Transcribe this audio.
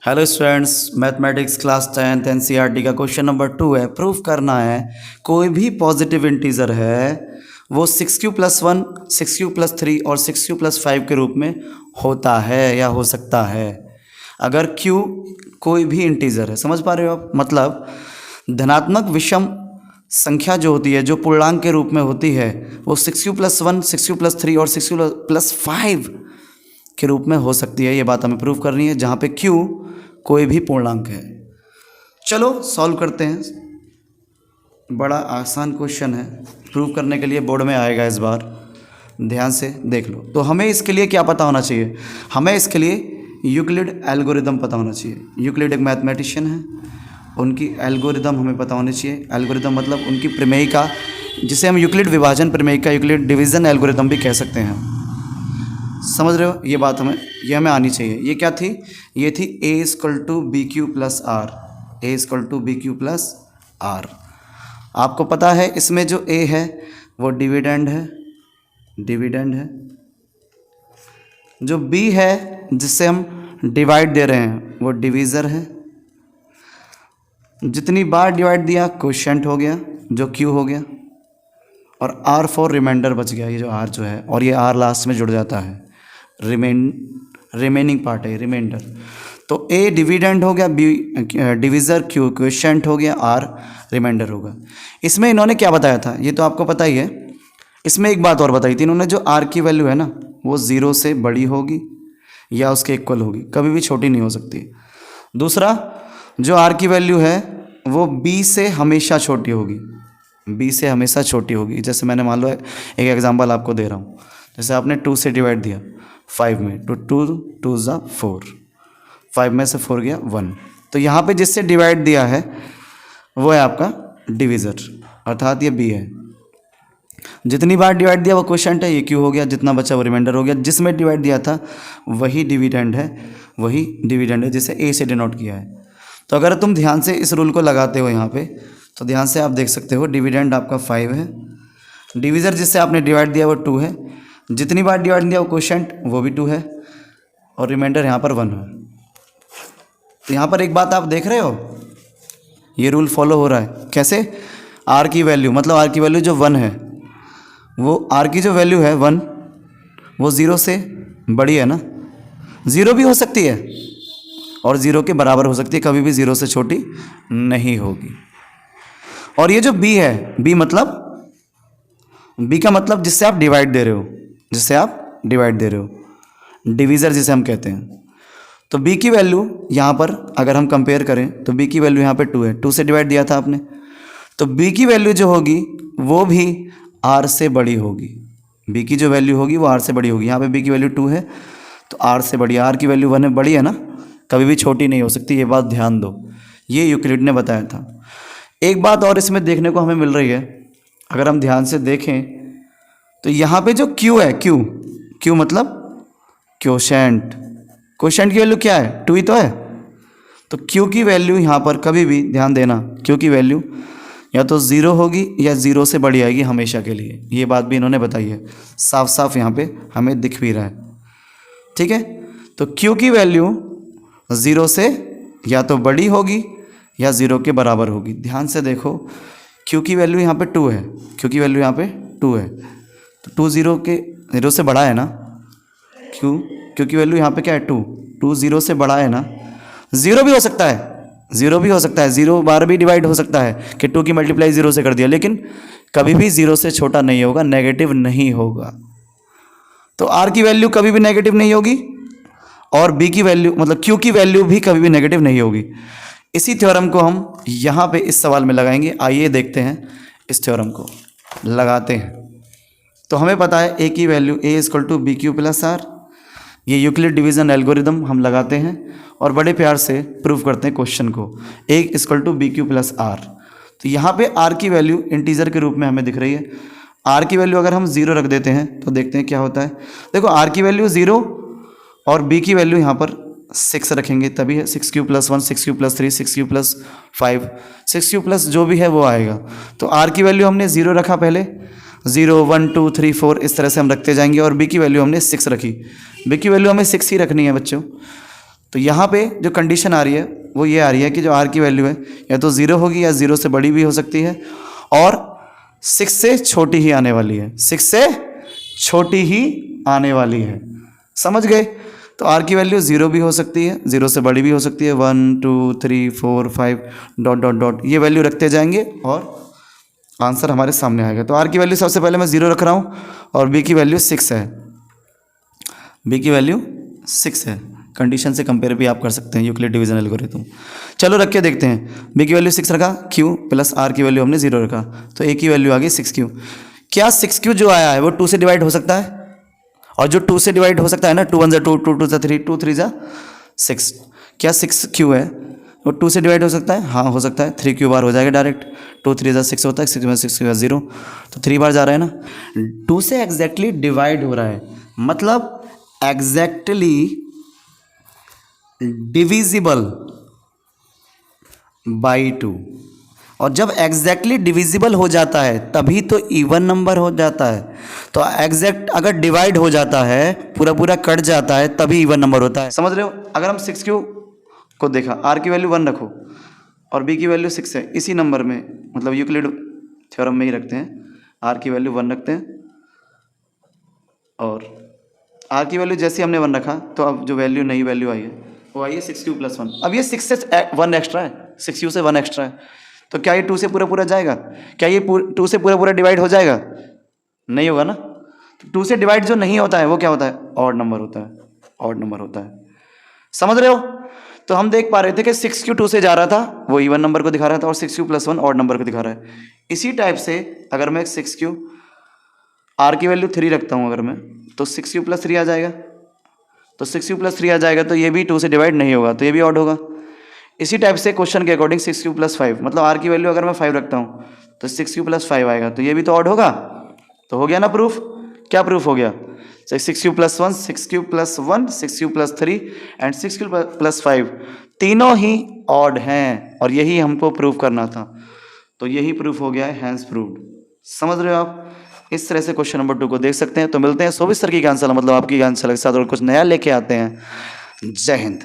Hello students, mathematics class 10th NCERT का question number 2 है। Proof करना है कोई भी पॉजिटिव इंटीजर है वो 6q+1, 6q+3 और 6q+5 के रूप में होता है या हो सकता है। अगर q कोई भी इंटीजर है, समझ पा रहे हो आप? मतलब धनात्मक विषम संख्या जो होती है, जो पूर्णांक के रूप में होती है, वो 6q+1, 6q+3 और 6q+5 के रूप में हो सकती है। ये बात हमें प्रूव करनी है, जहाँ पे q कोई भी पूर्णांक है। चलो सॉल्व करते हैं। बड़ा आसान क्वेश्चन है, प्रूव करने के लिए बोर्ड में आएगा इस बार, ध्यान से देख लो। तो हमें इसके लिए क्या पता होना चाहिए? हमें इसके लिए यूक्लिड एल्गोरिदम पता होना चाहिए। यूक्लिड एक मैथमेटिशियन है, उनकी एल्गोरिदम हमें पता होनी चाहिए। एल्गोरिदम मतलब उनकी प्रमेयिका, जिसे हम यूक्लिड विभाजन प्रमेयिका, यूक्लिड डिवीज़न एल्गोरिदम भी कह सकते हैं। समझ रहे हो? ये बात हमें आनी चाहिए। ये क्या थी? ये थी a=bq+r, a=bq+r। आपको पता है इसमें जो a है वो डिविडेंड है, जो b है जिससे हम डिवाइड दे रहे हैं वो डिवीज़र है। जितनी बार डिवाइड दिया कोशेंट हो गया जो q हो गया, और r4 रिमाइंडर बच गया, ये जो r जो है, और ये r लास्ट में जुड़ जाता है, रिमेनिंग पार्ट है, रिमाइंडर। तो a डिविडेंड हो गया, b डिवीज़र, q क्वोशिएंट हो गया, r रिमाइंडर होगा। इसमें इन्होंने क्या बताया था ये तो आपको पता ही है। इसमें एक बात और बताई थी इन्होंने, जो r की वैल्यू है ना वो 0 से बड़ी होगी या उसके इक्वल होगी, कभी भी छोटी नहीं हो सकती। दूसरा, जो r की वैल्यू है वो b से हमेशा छोटी होगी, b से हमेशा छोटी होगी। जैसे मैंने मान लो एक एग्जांपल आपको दे रहा हूँ, जैसे आपने 2 से डिवाइड दिया 5 में, तो 2 × 4, 5 में से 4 गया 1। तो यहाँ पे जिससे डिवाइड दिया है वो है आपका डिवीज़र, अर्थात ये b है। जितनी बार डिवाइड दिया वो क्वोशिएंट है, ये q हो गया, जितना बचा वो रिमाइंडर हो गया। जिसमें डिवाइड दिया था वही डिविडेंड है, जिसे a से डिनोट किया है। तो अगर तुम ध्यान से इस रूल को लगाते हो यहाँ पे, तो ध्यान से आप देख सकते हो डिविडेंड आपका 5 है, डिवीज़र जिससे आपने डिवाइड दिया वो 2 है, जितनी बार डिवाइड दिया वो क्वोशिएंट वो भी 2 है, और रिमाइंडर यहाँ पर 1 है। तो यहाँ पर एक बात आप देख रहे हो, ये रूल फॉलो हो रहा है। कैसे? r की वैल्यू, मतलब r की वैल्यू जो 1 है, वो r की जो वैल्यू है 1 वो 0 से बड़ी है ना, 0 भी हो सकती है और 0 के बराबर हो सकती है, कभी भी 0 से छोटी नहीं होगी। और ये जो b है, b का मतलब जिससे आप डिवाइड दे रहे हो, डिवीज़र जिसे हम कहते हैं। तो b की वैल्यू यहाँ पर अगर हम कंपेयर करें तो b की वैल्यू यहाँ पे 2 है, 2 से डिवाइड दिया था आपने, तो b की वैल्यू जो होगी वो भी r से बड़ी होगी। b की जो वैल्यू होगी वो r से बड़ी होगी। यहाँ पे b की वैल्यू 2 है तो r से बड़ी, r की वैल्यू 1 है, बड़ी है ना, कभी भी छोटी नहीं हो सकती। ये बात ध्यान दो, ये यूक्लिड ने बताया था। एक बात और इसमें देखने को हमें मिल रही है, अगर हम ध्यान से देखें तो यहाँ पे जो q है, q मतलब क्वोशिएंट की वैल्यू क्या है? 2 ही तो है। तो q की वैल्यू यहाँ पर कभी भी ध्यान देना, q की वैल्यू या तो 0 होगी या 0 से बड़ी आएगी हमेशा के लिए। ये बात भी इन्होंने बताई है, साफ साफ यहाँ पे हमें दिख भी रहा है। ठीक है, तो q की वैल्यू 0 से या तो बड़ी होगी या 0 के बराबर होगी। ध्यान से देखो, q की वैल्यू यहाँ पे 2 है, q की वैल्यू यहाँ पे 2 है, तो 2 0 से बड़ा है ना, q की वैल्यू यहाँ पे क्या है? 2 0 से बड़ा है ना। 0 भी हो सकता है, 0 बार भी डिवाइड हो सकता है कि 2 की मल्टीप्लाई 0 से कर दिया, लेकिन कभी भी 0 से छोटा नहीं होगा, नेगेटिव नहीं होगा। तो r की वैल्यू कभी भी नेगेटिव नहीं होगी और b की वैल्यू मतलब q की वैल्यू भी कभी भी नेगेटिव नहीं होगी। इसी थ्योरम को हम यहाँ पे इस सवाल में लगाएंगे। आइए देखते हैं, इस थ्योरम को लगाते हैं। तो हमें पता है a की वैल्यू a=bq+r, ये यूक्लिड डिवीज़न एल्गोरिदम हम लगाते हैं और बड़े प्यार से प्रूव करते हैं क्वेश्चन को, a=bq+r। तो यहाँ पे r की वैल्यू इंटीजर के रूप में हमें दिख रही है। r की वैल्यू अगर हम 0 रख देते हैं तो देखते हैं क्या होता है। देखो, r की वैल्यू 0 और b की वैल्यू यहाँ पर 6 रखेंगे तभी है, 6q+1, 6q+3, 6q+5, 6q+ जो भी है वो आएगा। तो r की वैल्यू हमने 0 रखा पहले, 0 1 2 3 4 इस तरह से हम रखते जाएंगे, और b की वैल्यू हमने 6 रखी। b की वैल्यू हमें 6 ही रखनी है बच्चों। तो यहाँ पे जो कंडीशन आ रही है वो ये आ रही है कि जो आर की वैल्यू है या तो 0 होगी या 0 से बड़ी भी हो सकती है और 6 से छोटी ही आने वाली है, 6 से छोटी ही आने वाली है। समझ गए? तो आर की वैल्यू 0 भी हो सकती है, 0 से बड़ी भी हो सकती है, 1 2 3 4 5 डॉट डॉट डॉट ये वैल्यू रखते जाएंगे और आंसर हमारे सामने आएगा। तो आर की वैल्यू सबसे पहले मैं 0 रख रहा हूँ और बी की वैल्यू 6 है, बी की वैल्यू 6 है। कंडीशन से कंपेयर भी आप कर सकते हैं यूक्लिड डिवीजन एल्गोरिथम। चलो रख के देखते हैं। बी की वैल्यू 6 रखा, क्यू प्लस आर की वैल्यू हमने 0 रखा, तो ए की वैल्यू आ गई 6Q। क्या 6Q जो आया है वो 2 से डिवाइड हो सकता है? और जो 2 से डिवाइड हो सकता है ना, 2 1 2 2 2 3 2 3 6, क्या 6Q है वो 2 से डिवाइड हो सकता है? हाँ हो सकता है, 3Q बार हो जाएगा डायरेक्ट, 2 3 6 होता है, 6 में 6 0, तो 3 बार जा रहा है ना। 2 से एग्जैक्टली डिवाइड हो रहा है, मतलब एग्जैक्टली डिविजिबल बाई 2। और जब एग्जैक्टली डिविजिबल हो जाता है तभी तो इवन नंबर हो जाता है। तो एग्जैक्ट अगर डिवाइड हो जाता है, पूरा पूरा कट जाता है, तभी इवन नंबर होता है। समझ रहे हो? अगर हम 6Q को देखा, आर की वैल्यू 1 रखो और बी की वैल्यू 6 है, इसी नंबर में मतलब यूक्लिड थ्योरम में ही रखते हैं, आर की वैल्यू 1 रखते हैं और आर की वैल्यू जैसे हमने 1 रखा तो अब जो वैल्यू नई वैल्यू आई है वो आई है 6Q + 1। अब ये 6 से 1 एक्स्ट्रा है, 6Q से 1 एक्स्ट्रा है, तो क्या ये 2 से पूरा पूरा जाएगा? क्या ये 2 से पूरा पूरा डिवाइड हो जाएगा? नहीं होगा ना। तो 2 से डिवाइड जो नहीं होता है वो क्या होता है? ऑड नंबर होता है, ऑड नंबर होता है। समझ रहे हो? तो हम देख पा रहे थे कि 6Q 2 से जा रहा था, वो इवन नंबर को दिखा रहा था, और 6Q + 1 ऑड नंबर को दिखा रहा है। इसी टाइप से अगर मैं 6Q आर की वैल्यू 3 रखता हूँ अगर मैं, तो 6Q + 3 आ जाएगा, तो 6Q + 3 आ जाएगा, तो ये भी 2 से डिवाइड नहीं होगा, तो ये भी ऑड होगा। इसी टाइप से क्वेश्चन के अकॉर्डिंग 6Q + 5, मतलब आर की वैल्यू अगर मैं 5 रखता हूँ तो 6Q + 5 आएगा, तो ये भी तो ऑड होगा। तो हो गया ना प्रूफ? क्या प्रूफ हो गया? 6Q + 1, 6Q + 1, 6Q + 3 and 6Q + 5 तीनों ही ऑड हैं और यही हमको प्रूफ करना था। तो यही प्रूफ हो गया है, हैंस प्रूव्ड। समझ रहे हो आप? इस तरह से क्वेश्चन नंबर 2 को देख सकते हैं। तो मिलते हैं 24 सर की ज्ञानशाला, मतलब आपकी ज्ञानशाला के साथ और कुछ नया लेके आते हैं। जय हिंद।